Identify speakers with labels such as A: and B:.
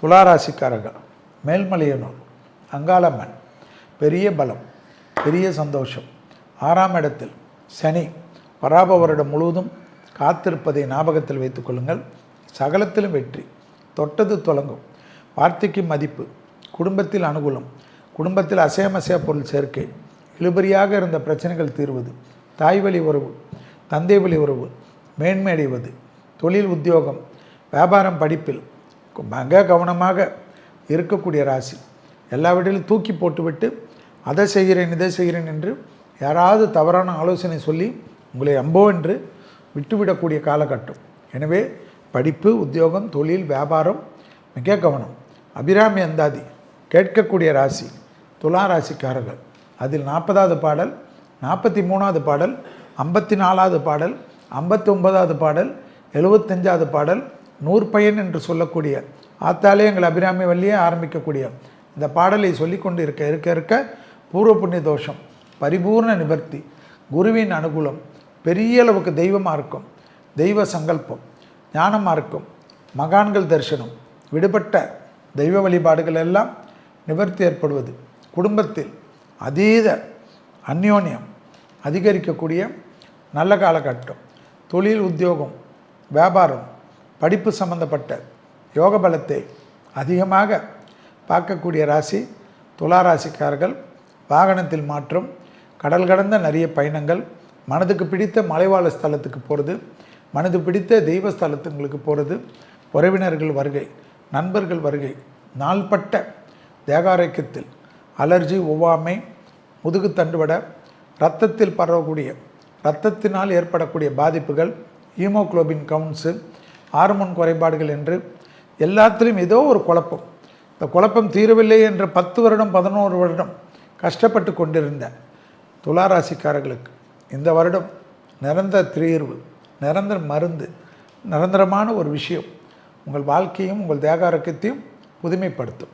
A: துளாராசிக்காரர்கள் மேல்மலையனூர் அங்காளம்மன் பெரிய பலம், பெரிய சந்தோஷம். 6ஆம் இடத்தில் சனி பராப வருடம் முழுவதும் காத்திருப்பதை ஞாபகத்தில் வைத்துக் கொள்ளுங்கள். சகலத்திலும் வெற்றி, தொட்டது தொடங்கும், வார்த்தைக்கு மதிப்பு, குடும்பத்தில் அனுகூலம், குடும்பத்தில் அசையமசைய பொருள் சேர்க்கை, இழுபறியாக இருந்த பிரச்சனைகள் தீர்வது, தாய் வழி உறவு, தந்தை வழி உறவு மேன்மை அடைவது, தொழில் உத்தியோகம், வியாபாரம், படிப்பில் மிக கவனமாக இருக்கக்கூடிய ராசி. எல்லா வீட்டிலும் தூக்கி போட்டுவிட்டு அதை செய்கிறேன் இதை செய்கிறேன் என்று யாராவது தவறான ஆலோசனை சொல்லி உங்களை அம்போ என்று விட்டுவிடக்கூடிய காலகட்டம். எனவே படிப்பு, உத்தியோகம், தொழில், வியாபாரம் மிக கவனம். அபிராமி அந்தாதி கேட்கக்கூடிய ராசி துலா ராசிக்காரர்கள். அதில் 40வது பாடல், 43வது பாடல், 54வது பாடல், 59வது பாடல், 75வது பாடல், 100 பயன் என்று சொல்லக்கூடிய ஆத்தாலே எங்கள் அபிராமி வள்ளியே ஆரம்பிக்கக்கூடிய இந்த பாடலை சொல்லிக்கொண்டு இருக்க பூர்வ புண்ணிய தோஷம், பரிபூர்ண நிவர்த்தி, குருவின் அனுகூலம், பெரிய அளவுக்கு தெய்வமாக இருக்கும், தெய்வ சங்கல்பம், ஞானமாக இருக்கும், மகான்கள் தரிசனம், விடுபட்ட தெய்வ வழிபாடுகள் எல்லாம் நிவர்த்தி ஏற்படுவது, குடும்பத்தில் அதீத அந்யோன்யம் அதிகரிக்கக்கூடிய நல்ல காலகட்டம். தொழில், உத்தியோகம், வியாபாரம், படிப்பு சம்பந்தப்பட்ட யோக பலத்தை அதிகமாக பார்க்கக்கூடிய ராசி துலா ராசிக்காரர்கள். வாகனத்தில் மாற்றம், கடல் கடந்த நிறைய பயணங்கள், மனதுக்கு பிடித்த மலைவாழ ஸ்தலத்துக்கு போகிறது, மனது பிடித்த தெய்வ ஸ்தலத்துங்களுக்கு போகிறது, உறவினர்கள் வருகை, நண்பர்கள் வருகை, நாள்பட்ட தேகாரோக்கியத்தில் அலர்ஜி, ஒவ்வாமை, முதுகு தண்டுவட, இரத்தத்தில் பரவக்கூடிய இரத்தத்தினால் ஏற்படக்கூடிய பாதிப்புகள், ஹீமோகுளோபின் கவுன்ஸு, ஹார்மோன் குறைபாடுகள் என்று எல்லாத்திலும் ஏதோ ஒரு குழப்பம். இந்த குழப்பம் தீரவில்லை என்று 10 வருடம் 11 வருடம் கஷ்டப்பட்டு கொண்டிருந்த துளாராசிக்காரர்களுக்கு இந்த வருடம் நிரந்தர தீர்வு, நிரந்தர மருந்து, நிரந்தரமான ஒரு விஷயம் உங்கள் வாழ்க்கையும் உங்கள் தேக ஆரோக்கியத்தையும் புதுமைப்படுத்தும்.